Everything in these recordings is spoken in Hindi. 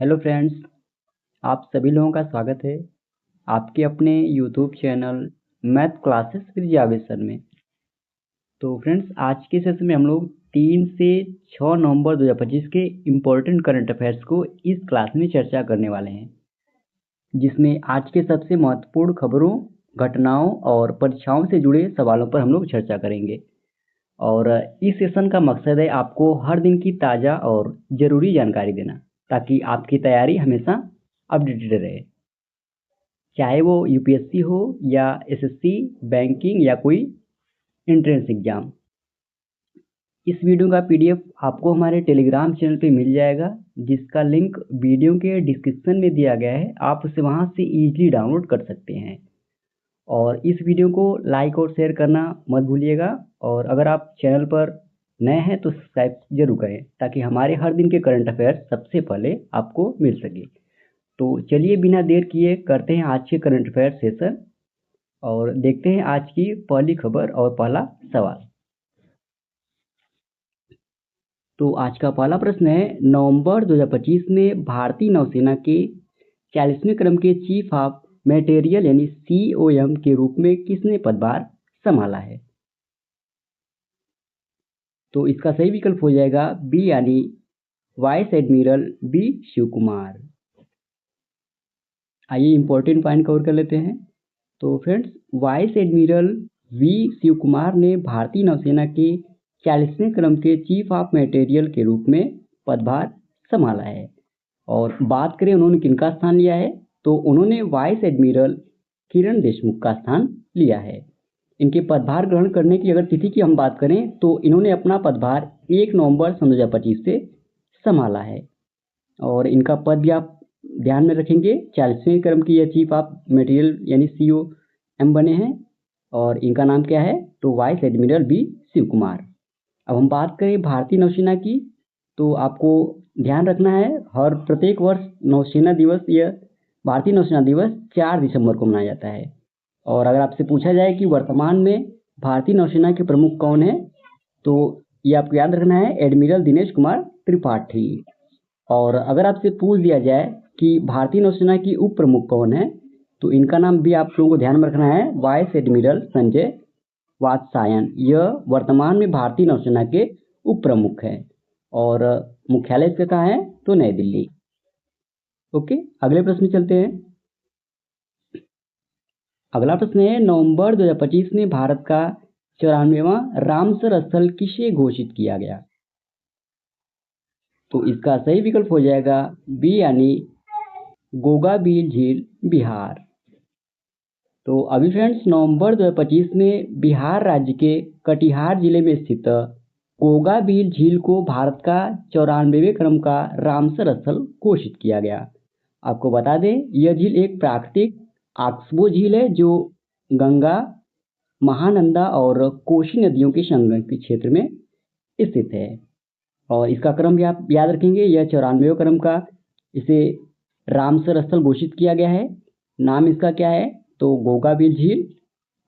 हेलो फ्रेंड्स, आप सभी लोगों का स्वागत है आपके अपने YouTube channel math classes with Javed sir में। तो फ्रेंड्स, आज के सेशन में हम लोग 3 से 6 नवंबर 2025 के इम्पोर्टेंट करंट अफेयर्स को इस क्लास में चर्चा करने वाले हैं, जिसमें आज के सबसे महत्वपूर्ण खबरों, घटनाओं और परीक्षाओं से जुड़े सवालों पर हम लोग चर्चा करेंगे। और इस सेशन का मकसद है आपको हर दिन की ताज़ा और ज़रूरी जानकारी देना, ताकि आपकी तैयारी हमेशा अपडेटेड रहे, चाहे वो यूपीएससी हो या एसएससी, बैंकिंग या कोई एंट्रेंस एग्जाम। इस वीडियो का पीडीएफ आपको हमारे टेलीग्राम चैनल पे मिल जाएगा, जिसका लिंक वीडियो के डिस्क्रिप्शन में दिया गया है। आप उसे वहां से इजीली डाउनलोड कर सकते हैं। और इस वीडियो को लाइक और शेयर करना मत भूलिएगा। और अगर आप चैनल पर नए हैं तो सब्सक्राइब जरूर करें, ताकि हमारे हर दिन के करंट अफेयर्स सबसे पहले आपको मिल सके। तो चलिए बिना देर किए करते हैं आज के करंट अफेयर सेशन और देखते हैं आज की पहली खबर और पहला सवाल। तो आज का पहला प्रश्न है, नवंबर 2025 में भारतीय नौसेना के 40वें क्रम के चीफ ऑफ मटेरियल यानी COM के रूप में किसने पदभार संभाला है? तो इसका सही विकल्प हो जाएगा बी यानी vice admiral B Shiv Kumar. आइए इंपॉर्टेंट पॉइंट कवर कर लेते हैं। तो friends, vice admiral V Shiv Kumar ने भारतीय नौसेना के 40वें क्रम के चीफ ऑफ मटेरियल के रूप में पदभार संभाला है। और बात करें उन्होंने किनका स्थान लिया है, तो उन्होंने वाइस एडमिरल किरण देशमुख का स्थान लिया है। इनके पदभार ग्रहण करने की अगर तिथि की हम बात करें तो इन्होंने अपना पदभार 1 नवंबर 2025 से संभाला है। और इनका पद भी आप ध्यान में रखेंगे, 40वें क्रम की यह चीफ ऑफ मटेरियल यानी COM बने हैं। और इनका नाम क्या है, तो vice admiral B Shiv Kumar. अब हम बात करें भारतीय नौसेना की, तो आपको ध्यान रखना है हर प्रत्येक वर्ष नौसेना दिवस या भारतीय नौसेना दिवस 4 दिसंबर को मनाया जाता है। और अगर आपसे पूछा जाए कि वर्तमान में भारतीय नौसेना के प्रमुख कौन है, तो ये आपको याद रखना है एडमिरल दिनेश कुमार त्रिपाठी। और अगर आपसे पूछ दिया जाए कि भारतीय नौसेना की उप प्रमुख कौन है, तो इनका नाम भी आप लोगों को ध्यान में रखना है, वाइस एडमिरल संजय वात्सायन। यह वर्तमान में भारतीय नौसेना के उप प्रमुख हैं और मुख्यालय इसका कहाँ है, तो नई दिल्ली। ओके, अगले प्रश्न में चलते हैं। अगला प्रश्न है, नवंबर 2025 में भारत का 94वां रामसर स्थल किसे घोषित किया गया? तो इसका सही विकल्प हो जाएगा बी यानी गोगाबील झील बिहार। तो अभी फ्रेंड्स, नवंबर 2025 में बिहार राज्य के कटिहार जिले में स्थित गोगाबील झील को भारत का 94वें क्रम का रामसर स्थल घोषित किया गया। आपको बता दें, यह झील एक प्राकृतिक ऑक्सबो झील है जो गंगा, महानंदा और कोसी नदियों के संगम के क्षेत्र में स्थित है। और इसका क्रम भी आप याद रखेंगे, यह 94वें क्रम का इसे रामसर स्थल घोषित किया गया है। नाम इसका क्या है, तो गोगाबील झील।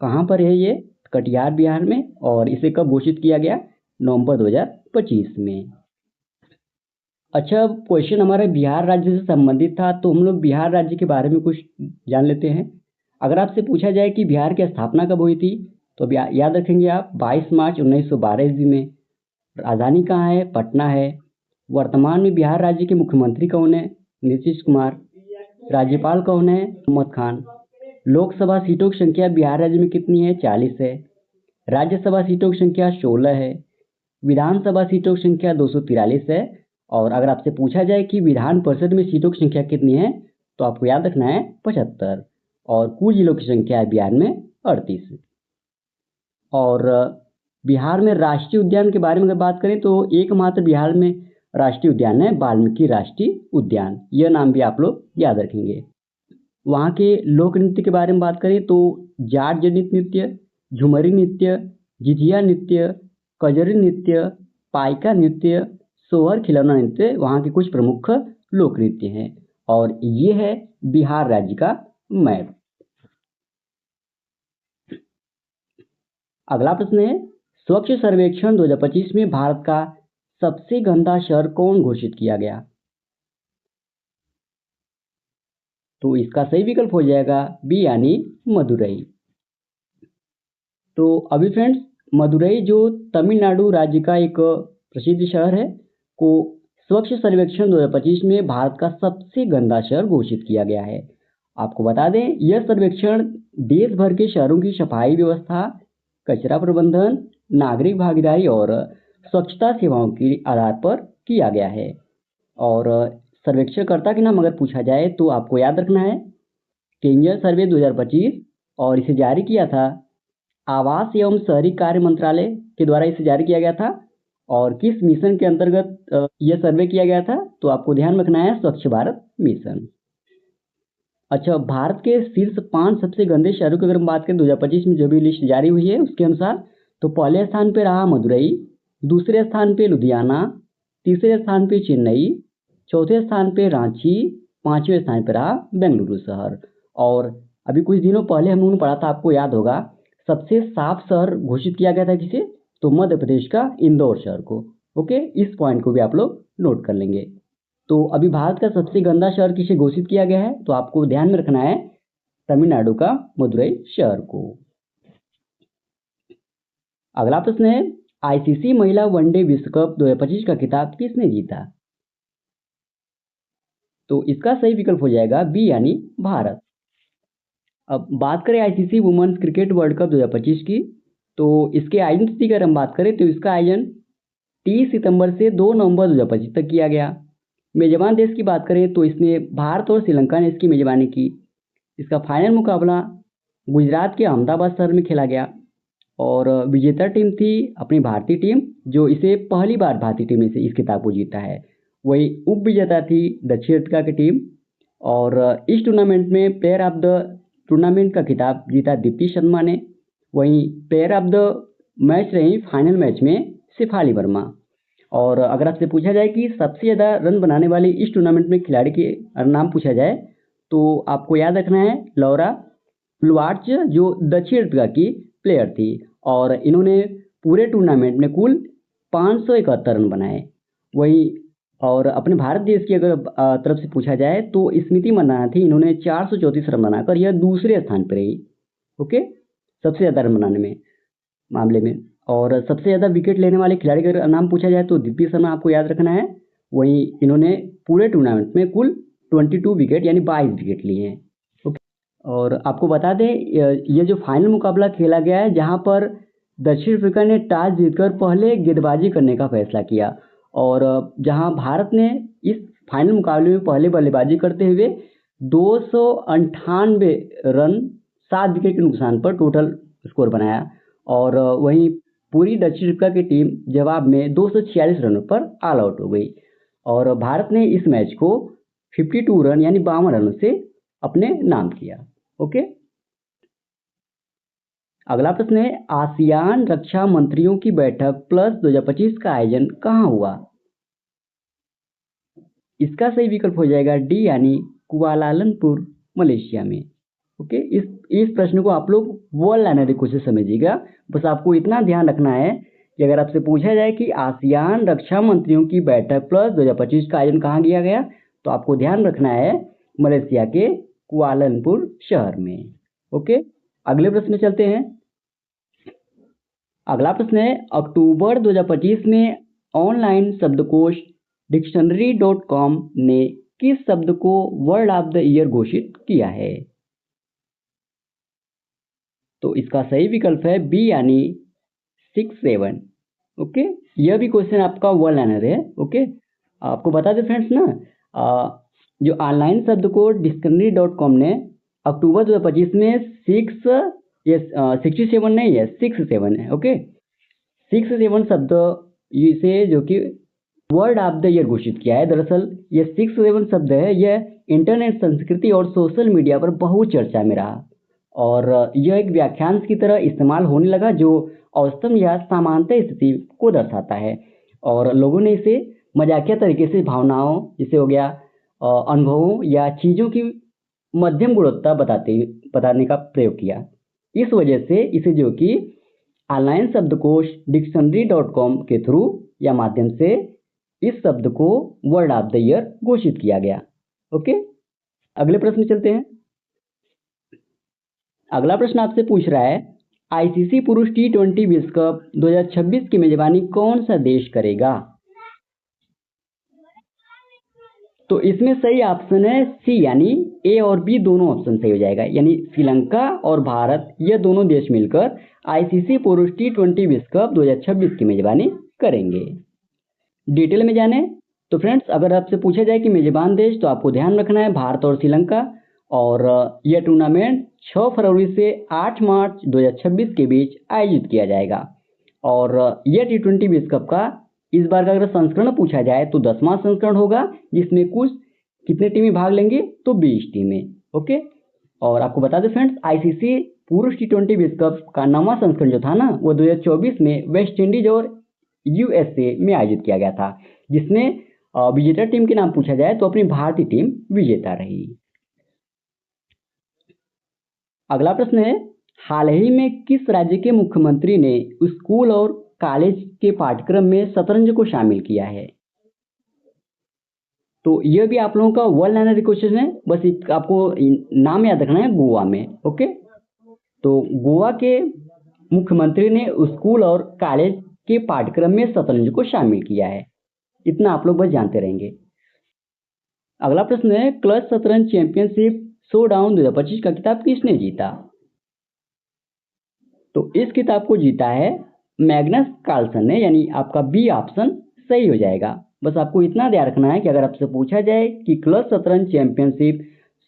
कहाँ पर है ये, कटिहार बिहार में। और इसे कब घोषित किया गया, नवंबर 2025 में। अच्छा, क्वेश्चन हमारे बिहार राज्य से संबंधित था, तो हम लोग बिहार राज्य के बारे में कुछ जान लेते हैं। अगर आपसे पूछा जाए कि बिहार की स्थापना कब हुई थी, तो याद रखेंगे आप 22 मार्च 1912 ईस्वी में। राजधानी कहाँ है, पटना है। वर्तमान में बिहार राज्य के मुख्यमंत्री कौन है, नीतीश कुमार। राज्यपाल कौन है, मोहम्मद खान। लोकसभा सीटों की संख्या बिहार राज्य में कितनी है, 40 है। राज्यसभा सीटों की संख्या 16 है। विधानसभा सीटों की संख्या 243 है। और अगर आपसे पूछा जाए कि विधान परिषद में सीटों की संख्या कितनी है, तो आपको याद रखना है 75। और कुल जिलों की संख्या है बिहार में 38। और बिहार में राष्ट्रीय उद्यान के बारे में अगर बात करें, तो एकमात्र बिहार में राष्ट्रीय उद्यान है वाल्मीकि राष्ट्रीय उद्यान। यह नाम भी आप लोग याद रखेंगे। वहाँ के लोक नृत्य के बारे में बात करें तो जाट जनित नृत्य, झुमरी नृत्य, झिझिया नृत्य, कजरी नृत्य, पाइका नृत्य, सोहर खिलौना नृत्य वहाँ के कुछ प्रमुख लोक नृत्य हैं। और ये है बिहार राज्य का मैप। अगला प्रश्न है, स्वच्छ सर्वेक्षण 2025 में भारत का सबसे गंदा शहर कौन घोषित किया गया? तो इसका सही विकल्प हो जाएगा बी यानी मदुरई। तो अभी फ्रेंड्स, मदुरई जो तमिलनाडु राज्य का एक प्रसिद्ध शहर है को स्वच्छ सर्वेक्षण 2025 में भारत का सबसे गंदा शहर घोषित किया गया है। आपको बता दें, यह सर्वेक्षण देश भर के शहरों की सफाई व्यवस्था, कचरा प्रबंधन, नागरिक भागीदारी और स्वच्छता सेवाओं के आधार पर किया गया है। और सर्वेक्षणकर्ता के नाम अगर पूछा जाए तो आपको याद रखना है केंजर सर्वे 2025, और इसे जारी किया था आवास एवं शहरी कार्य मंत्रालय के द्वारा इसे जारी किया गया था। और किस मिशन के अंतर्गत यह सर्वे किया गया था, तो आपको ध्यान रखना है स्वच्छ भारत मिशन। अच्छा, भारत के शीर्ष 5 सबसे गंदे शहरों की अगर हम बात करें 2025 में जो भी लिस्ट जारी हुई है उसके अनुसार, तो पहले स्थान पे रहा मदुरई, दूसरे स्थान पे लुधियाना, तीसरे स्थान पे चेन्नई, चौथे स्थान पे रांची, पांचवें स्थान पे रहा बेंगलुरु शहर। और अभी कुछ दिनों पहले हम लोगों ने पढ़ा था, आपको याद होगा, सबसे साफ शहर घोषित किया गया था किसे, तो मध्य प्रदेश का इंदौर शहर को। ओके, इस पॉइंट को भी आप लोग नोट कर लेंगे। तो अभी भारत का सबसे गंदा शहर किसे घोषित किया गया है, तो आपको ध्यान में रखना है तमिलनाडु का मदुरई शहर को। अगला प्रश्न है, आईसीसी महिला वनडे विश्व कप 2025 का खिताब किसने जीता, तो इसका सही विकल्प हो जाएगा बी यानी भारत। अब बात करें ICC women's cricket world cup 2025 की, तो इसके आयोजन तिथि की अगर हम बात करें तो इसका आयोजन 30 सितंबर से 2 नवंबर 2025 तक किया गया। मेजबान देश की बात करें तो इसमें भारत और श्रीलंका ने इसकी मेजबानी की। इसका फाइनल मुकाबला गुजरात के अहमदाबाद शहर में खेला गया और विजेता टीम थी अपनी भारतीय टीम, जो इसे पहली बार भारतीय टीम ने इस खिताब को जीता है। वही उप विजेता थी दक्षिण अफ्रीका की टीम। और इस टूर्नामेंट में प्लेयर ऑफ द टूर्नामेंट का खिताब जीता दीप्ति शर्मा ने। वहीं प्लेयर ऑफ द मैच रही फाइनल मैच में शेफाली वर्मा। और अगर आपसे पूछा जाए कि सबसे ज़्यादा रन बनाने वाली इस टूर्नामेंट में खिलाड़ी के नाम पूछा जाए, तो आपको याद रखना है लौरा प्लुआर्च, जो दक्षिण अफ्रीका की प्लेयर थी। और इन्होंने पूरे टूर्नामेंट में कुल 571 रन बनाए। वही और अपने भारत देश की अगर तरफ से पूछा जाए तो स्मृति मंदाना थी, इन्होंने 434 रन बनाकर यह दूसरे स्थान पर रही। ओके, सबसे ज़्यादा रन बनाने में मामले में। और सबसे ज़्यादा विकेट लेने वाले खिलाड़ी का नाम पूछा जाए तो दीप्ति शर्मा आपको याद रखना है। वहीं इन्होंने पूरे टूर्नामेंट में कुल 22 विकेट यानी 22 विकेट लिए हैं। ओके, और आपको बता दें ये जो फाइनल मुकाबला खेला गया है, जहां पर दक्षिण अफ्रीका ने टॉस जीतकर पहले गेंदबाजी करने का फैसला किया, और जहां भारत ने इस फाइनल मुकाबले में पहले बल्लेबाजी करते हुए 298 रन 7 विकेट के नुकसान पर टोटल स्कोर बनाया। और वहीं पूरी दक्षिण अफ्रीका की टीम जवाब में 246 रनों पर ऑल आउट हो गई, और भारत ने इस मैच को 52 रन यानी 52 रनों से अपने नाम किया। ओके, अगला प्रश्न है, आसियान रक्षा मंत्रियों की बैठक प्लस 2025 का आयोजन कहाँ हुआ, इसका सही विकल्प हो जाएगा डी यानी कुआलालंपुर मलेशिया में। ओके, इस प्रश्न को आप लोग वन लाइनर क्वेश्चन समझिएगा। बस आपको इतना ध्यान रखना है कि अगर आपसे पूछा जाए कि आसियान रक्षा मंत्रियों की बैठक प्लस 2025 का आयोजन कहाँ किया गया, तो आपको ध्यान रखना है मलेशिया के कुआलालंपुर शहर में। ओके, अगले प्रश्न में चलते हैं। अगला प्रश्न है, अक्टूबर 2025 में ऑनलाइन शब्दकोश डिक्शनरी.com ने किस शब्द को वर्ड ऑफ द ईयर घोषित किया है, तो इसका सही विकल्प है बी यानी 67। ओके, यह भी क्वेश्चन आपका वन लाइनर है। ओके, आपको बता दें फ्रेंड्स ना, जो ऑनलाइन शब्द को डिक्शनरी.com ने अक्टूबर 2025 में 67 नहीं है, 67 है। ओके, 67 शब्द इसे जो कि वर्ड ऑफ द ईयर घोषित किया है। दरअसल ये 67 शब्द है, यह इंटरनेट संस्कृति और सोशल मीडिया पर बहुत चर्चा में रहा, और यह एक व्याख्यांश की तरह इस्तेमाल होने लगा, जो औसतन या सामान्यतः स्थिति को दर्शाता है। और लोगों ने इसे मजाकिया तरीके से भावनाओं, जैसे हो गया अनुभवों या चीज़ों की मध्यम गुणवत्ता बताने का प्रयोग किया। इस वजह से इसे जो कि ऑनलाइन शब्दकोश डिक्शनरी.com के थ्रू या माध्यम से इस शब्द को वर्ड ऑफ द ईयर घोषित किया गया। ओके, अगले प्रश्न चलते हैं। अगला प्रश्न आपसे पूछ रहा है, आईसीसी पुरुष T20 विश्व कप 2026 की मेजबानी कौन सा देश करेगा? तो इसमें सही ऑप्शन है सी, यानी ए और बी दोनों ऑप्शन सही हो जाएगा, यानी श्रीलंका और भारत ये दोनों देश मिलकर आईसीसी पुरुष T20 विश्व कप 2026 की मेजबानी करेंगे। डिटेल में जाने तो फ्रेंड्स, अगर आपसे पूछा जाए कि मेजबान देश, तो आपको ध्यान रखना है भारत और श्रीलंका, और यह टूर्नामेंट 6 फरवरी से 8 मार्च 2026 के बीच आयोजित किया जाएगा। और यह T20 विश्व कप का इस बार का अगर संस्करण पूछा जाए तो 10वां संस्करण होगा, जिसमें कुछ कितने टीमें भाग लेंगे, तो 20 टीमें। ओके, और आपको बता दें फ्रेंड्स, आईसीसी पुरुष T20 विश्व कप का 9वां संस्करण जो था ना, वो 2024 में वेस्ट इंडीज और यूएसए में आयोजित किया गया था, जिसमें विजेता टीम के नाम पूछा जाए तो अपनी भारतीय टीम विजेता रही। अगला प्रश्न है, हाल ही में किस राज्य के मुख्यमंत्री ने स्कूल और कॉलेज के पाठ्यक्रम में शतरंज को शामिल किया है? तो यह भी आप लोगों का वर्ल्ड लाइनर क्वेश्चन है, बस आपको नाम याद रखना है, गोवा में। ओके, तो गोवा के मुख्यमंत्री ने स्कूल और कॉलेज के पाठ्यक्रम में शतरंज को शामिल किया है, इतना आप लोग बस जानते रहेंगे। अगला प्रश्न है, क्लच शतरंज चैंपियनशिप शोडाउन 2025 का किताब किसने जीता? तो इस किताब को जीता है मैग्नस कार्लसन ने, यानी आपका बी ऑप्शन सही हो जाएगा। बस आपको इतना ध्यान रखना है कि अगर आपसे पूछा जाए कि क्लच शतरंज चैंपियनशिप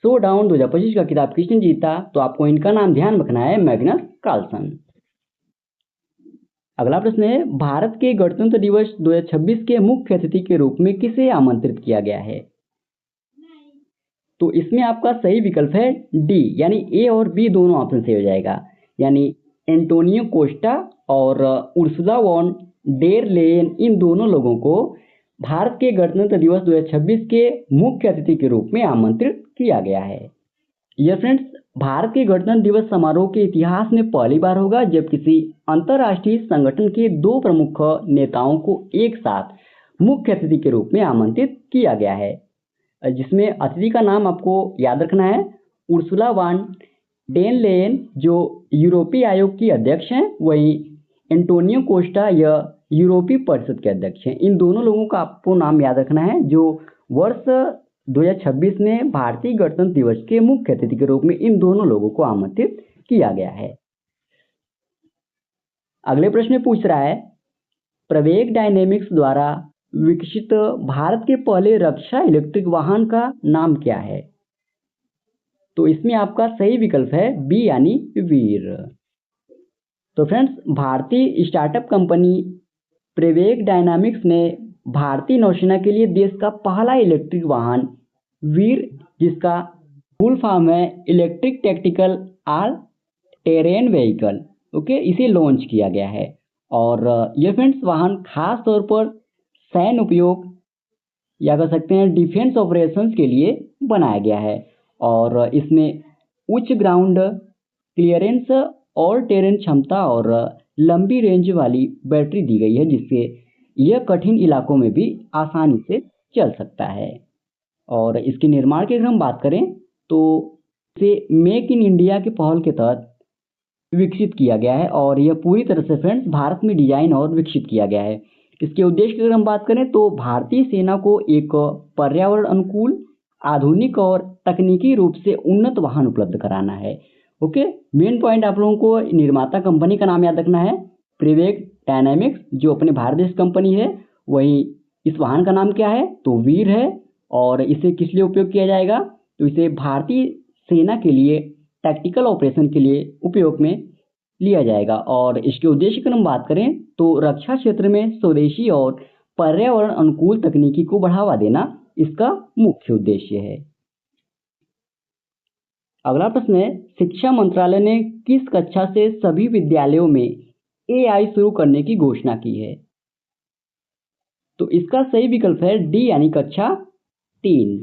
शोडाउन 2025 का किताब किसने जीता, तो आपको इनका नाम ध्यान रखना है, मैग्नस कार्लसन। अगला प्रश्न है, भारत के गणतंत्र दिवस 2026 के मुख्य अतिथि के रूप में किसे आमंत्रित किया गया है? तो इसमें आपका सही विकल्प है डी, यानी ए और बी दोनों ऑप्शन सही हो जाएगा, यानी एंटोनियो कोस्टा और उर्सुला वॉन डेर लेयन, इन दोनों लोगों को भारत के गणतंत्र दिवस 2026 के मुख्य अतिथि के रूप में आमंत्रित किया गया है। यह फ्रेंड्स भारत के गणतंत्र दिवस समारोह के इतिहास में पहली बार होगा जब किसी अंतर्राष्ट्रीय संगठन के 2 प्रमुख नेताओं को एक साथ मुख्य अतिथि के रूप में आमंत्रित किया गया है, जिसमें अतिथि का नाम आपको याद रखना है, उर्सुला वान डेन लेयन जो यूरोपीय आयोग की अध्यक्ष हैं, वहीं एंटोनियो कोस्टा यह यूरोपीय परिषद के अध्यक्ष हैं। इन दोनों लोगों का आपको नाम याद रखना है, जो वर्ष 2026 में भारतीय गणतंत्र दिवस के मुख्य अतिथि के रूप में इन दोनों लोगों को आमंत्रित किया गया है। अगले प्रश्न में पूछ रहा है, प्रवेग डायनेमिक्स द्वारा विकसित भारत के पहले रक्षा इलेक्ट्रिक वाहन का नाम क्या है? तो इसमें आपका सही विकल्प है बी, यानी वीर। तो फ्रेंड्स, भारतीय स्टार्टअप कंपनी प्रवेग डायनामिक्स ने भारतीय नौसेना के लिए देश का पहला इलेक्ट्रिक वाहन वीर, जिसका फुल फॉर्म है electric tactical all terrain vehicle, okay, इसे लॉन्च किया गया है। और यह फ्रेंड्स वाहन खास तौर पर सैन्य उपयोग या कह सकते हैं डिफेंस ऑपरेशंस के लिए बनाया गया है, और इसमें उच्च ग्राउंड क्लियरेंस और टेरेन क्षमता और लंबी रेंज वाली बैटरी दी गई है, जिससे यह कठिन इलाकों में भी आसानी से चल सकता है। और इसके निर्माण की अगर हम बात करें तो इसे मेक इन इंडिया के पहल के तहत विकसित किया गया है, और यह पूरी तरह से फ्रेंड्स भारत में डिजाइन और विकसित किया गया है। इसके उद्देश्य की अगर हम बात करें तो भारतीय सेना को एक पर्यावरण अनुकूल, आधुनिक और तकनीकी रूप से उन्नत वाहन उपलब्ध कराना है। ओके, मेन पॉइंट आप लोगों को निर्माता कंपनी का नाम याद रखना है, प्रवेग डायनामिक्स जो अपने भारत देश कंपनी है। वहीं इस वाहन का नाम क्या है, तो वीर है। और इसे किस लिए उपयोग किया जाएगा, तो इसे भारतीय सेना के लिए टैक्टिकल ऑपरेशन के लिए उपयोग में लिया जाएगा। और इसके उद्देश्य की हम बात करें तो रक्षा क्षेत्र में स्वदेशी और पर्यावरण अनुकूल तकनीकी को बढ़ावा देना इसका मुख्य उद्देश्य है। अगला प्रश्न है, शिक्षा मंत्रालय ने किस कक्षा से सभी विद्यालयों में एआई शुरू करने की घोषणा की है? तो इसका सही विकल्प है डी, यानी कक्षा 3।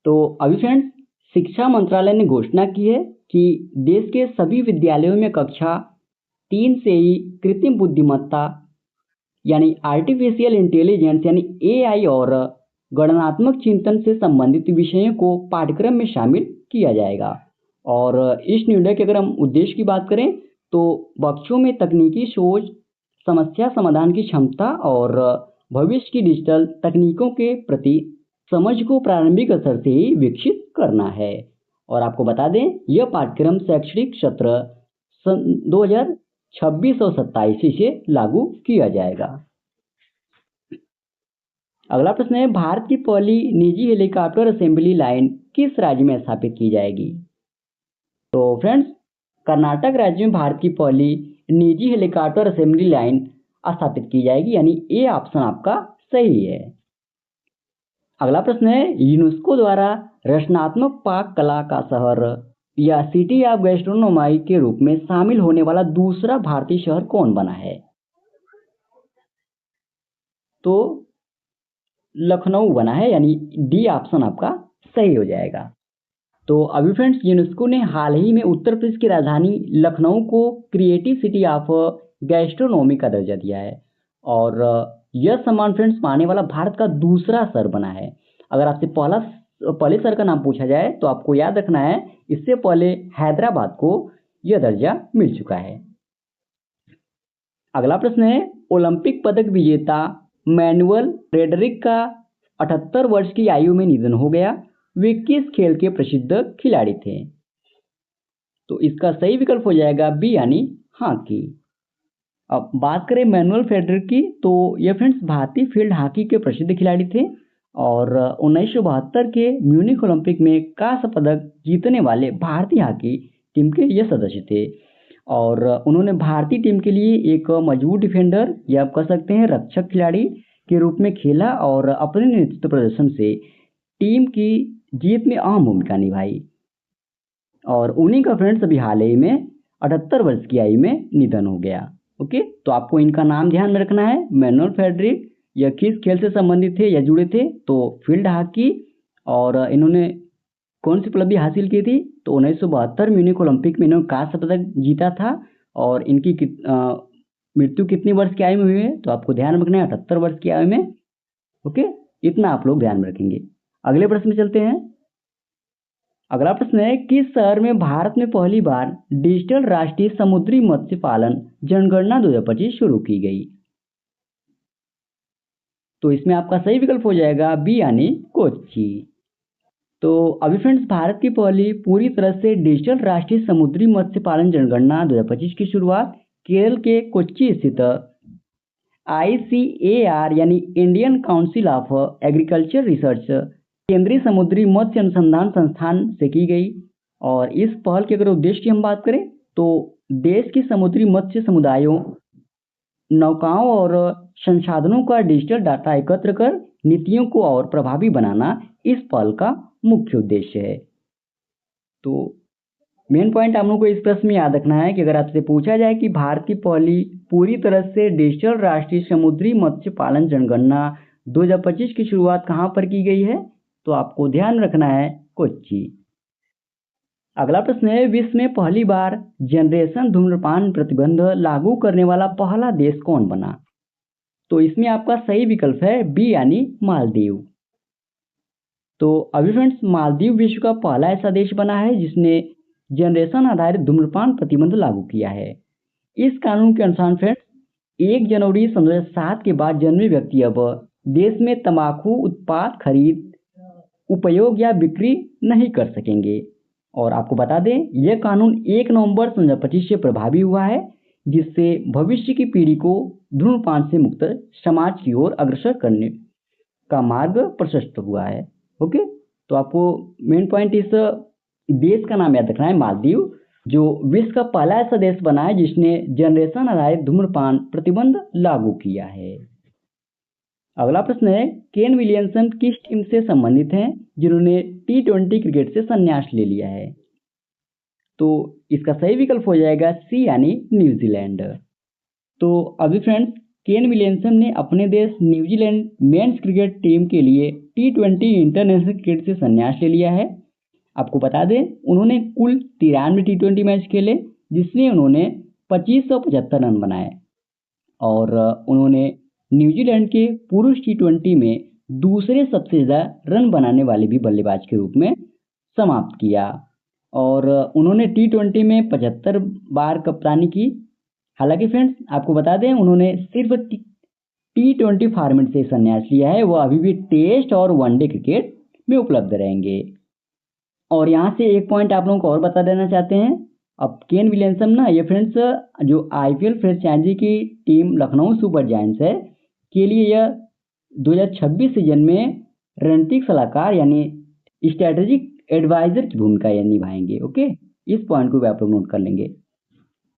तो अभी फ्रेंड्स, शिक्षा मंत्रालय ने घोषणा की है कि देश के सभी विद्यालयों में कक्षा 3 से ही कृत्रिम बुद्धिमत्ता यानी आर्टिफिशियल इंटेलिजेंस यानी एआई और गणनात्मक चिंतन से संबंधित विषयों को पाठ्यक्रम में शामिल किया जाएगा। और इस निर्णय के अगर हम उद्देश्य की बात करें तो बच्चों में तकनीकी सोच, समस्या समाधान की क्षमता और भविष्य की डिजिटल तकनीकों के प्रति समझ को प्रारंभिक स्तर से ही विकसित करना है। और आपको बता दें यह पाठ्यक्रम शैक्षणिक सत्र 2026 और 27 से लागू किया जाएगा। अगला प्रश्न है, भारत की पहली निजी हेलीकॉप्टर असेंबली लाइन किस राज्य में स्थापित की जाएगी? तो फ्रेंड्स, कर्नाटक राज्य में भारत की पहली निजी हेलीकॉप्टर असेंबली लाइन स्थापित की जाएगी, यानी ए ऑप्शन आपका सही है। अगला प्रश्न है, यूनेस्को द्वारा रचनात्मक पाक कला का शहर या सिटी ऑफ गैस्ट्रोनोमी के रूप में शामिल होने वाला दूसरा भारतीय शहर कौन बना है? तो लखनऊ बना है, यानी डी ऑप्शन आपका सही हो जाएगा। तो अभी फ्रेंड्स, यूनेस्को ने हाल ही में उत्तर प्रदेश की राजधानी लखनऊ को क्रिएटिव सिटी ऑफ गैस्ट्रोनोमी का दर्जा दिया है। और यह सम्मान फ्रेंड्स पाने वाला भारत का दूसरा शहर बना है। अगर आपसे पहले शहर का नाम पूछा जाए तो आपको याद रखना है, इससे पहले हैदराबाद को यह दर्जा मिल चुका है। अगला प्रश्न है, ओलंपिक पदक विजेता मैनुअल फ्रेडरिक का 78 वर्ष की आयु में निधन हो गया। वे किस खेल के प्रसिद्ध खिलाड़ी थे? तो इसका सही विकल्प हो जाएगा बी, यानी हॉकी। अब बात करें मैनुअल फ्रेडरिक की, तो ये फ्रेंड्स भारतीय फील्ड हॉकी के प्रसिद्ध खिलाड़ी थे और 1972 के म्यूनिख ओलंपिक में कांस्य पदक जीतने वाले भारतीय हॉकी टीम के ये सदस्य थे। और उन्होंने भारतीय टीम के लिए एक मजबूत डिफेंडर या आप कह सकते हैं रक्षक खिलाड़ी के रूप में खेला और अपने नेतृत्व प्रदर्शन से टीम की जीत में अहम भूमिका निभाई। और उन्हीं का फ्रेंड्स अभी हाल ही में 78 वर्ष की आयु में निधन हो गया। ओके, तो आपको इनका नाम ध्यान में रखना है। मैनुअल फ्रेडरिक यह किस खेल से संबंधित थे या जुड़े थे? तो फील्ड हॉकी। और इन्होंने कौन सी उपलब्धि हासिल की थी? तो 1972 म्यूनिख ओलंपिक में इन्होंने कांस्य पदक जीता था। और इनकी मृत्यु कितनी वर्ष की आयु में हुई है? तो आपको ध्यान रखना है 78 वर्ष की आयु में। ओके, इतना आप लोग ध्यान में रखेंगे। अगले प्रश्न में चलते हैं। अगला प्रश्न है, किस शहर में भारत में पहली बार डिजिटल राष्ट्रीय समुद्री मत्स्य पालन जनगणना 2025 शुरू की गई? तो इसमें आपका सही विकल्प हो जाएगा बी, यानी कोच्चि। तो अभी फ्रेंड्स, भारत की पहली पूरी तरह से डिजिटल राष्ट्रीय समुद्री मत्स्य पालन जनगणना 2025 की शुरुआत केरल के कोच्चि स्थित ICAR यानी Indian council of agriculture research केंद्रीय समुद्री मत्स्य अनुसंधान संस्थान से की गई। और इस पहल के अगर उद्देश्य की हम बात करें तो देश की समुद्री मत्स्य समुदायों, नौकाओं और संसाधनों का डिजिटल डाटा एकत्र कर नीतियों को और प्रभावी बनाना इस पहल का मुख्य उद्देश्य है। तो मेन पॉइंट हम लोग को इस प्रश्न में याद रखना है कि अगर आपसे पूछा जाए कि भारत की पहली पूरी तरह से डिजिटल राष्ट्रीय समुद्री मत्स्य पालन जनगणना 2025 की शुरुआत कहाँ पर की गई है, तो आपको ध्यान रखना है कोच्चि। अगला प्रश्न है, विश्व में पहली बार जनरेशन धूम्रपान प्रतिबंध लागू करने वाला पहला देश कौन बना? तो इसमें आपका सही विकल्प है बी, यानी मालदीव। तो अभी फ्रेंड्स, मालदीव विश्व का पहला ऐसा देश बना है जिसने जनरेशन आधारित धूम्रपान प्रतिबंध लागू किया है। इस कानून के अनुसार फ्रेंड्स 1 जनवरी 2007 के बाद जन्मे व्यक्ति अब देश में तंबाकू उत्पाद खरीद, उपयोग या बिक्री नहीं कर सकेंगे। और आपको बता दें यह कानून 1 नवंबर 2025 से प्रभावी हुआ है, जिससे भविष्य की पीढ़ी को धूम्रपान से मुक्त समाज की ओर अग्रसर करने का मार्ग प्रशस्त हुआ है। ओके, तो आपको मेन पॉइंट इस देश का नाम याद रखना है, मालदीव, जो विश्व का पहला ऐसा देश बना है जिसने जनरेशन आधारित धूम्रपान प्रतिबंध लागू किया है। अगला प्रश्न है, केन विलियमसन किस टीम से संबंधित हैं जिन्होंने T20 क्रिकेट से संन्यास ले लिया है? तो इसका सही विकल्प हो जाएगा सी, यानी न्यूजीलैंड। तो अभी फ्रेंड्स, केन विलियमसन ने अपने देश न्यूजीलैंड मेंस क्रिकेट टीम के लिए T20 इंटरनेशनल क्रिकेट से संन्यास ले लिया है। आपको बता दें उन्होंने कुल 93 T20 मैच खेले, जिसमें उन्होंने 2575 रन बनाए। और उन्होंने न्यूजीलैंड के पुरुष T20 में दूसरे सबसे ज़्यादा रन बनाने वाले भी बल्लेबाज के रूप में समाप्त किया। और उन्होंने टी20 में 75 बार कप्तानी की। हालांकि फ्रेंड्स आपको बता दें, उन्होंने सिर्फ टी20 फॉर्मेट से संन्यास लिया है। वो अभी भी टेस्ट और वनडे क्रिकेट में उपलब्ध रहेंगे। और यहाँ से एक पॉइंट आप लोगों को और बता देना चाहते हैं। अब केन विलियमसन ना, ये फ्रेंड्स जो आईपीएल फ्रेंचाइजी की टीम लखनऊ सुपर जायंट्स है के लिए यह 2026 सीजन में रणनीतिक सलाहकार यानी स्ट्रेटेजिक एडवाइजर की भूमिका यह निभाएंगे। ओके, इस पॉइंट को भी आप लोग नोट कर लेंगे।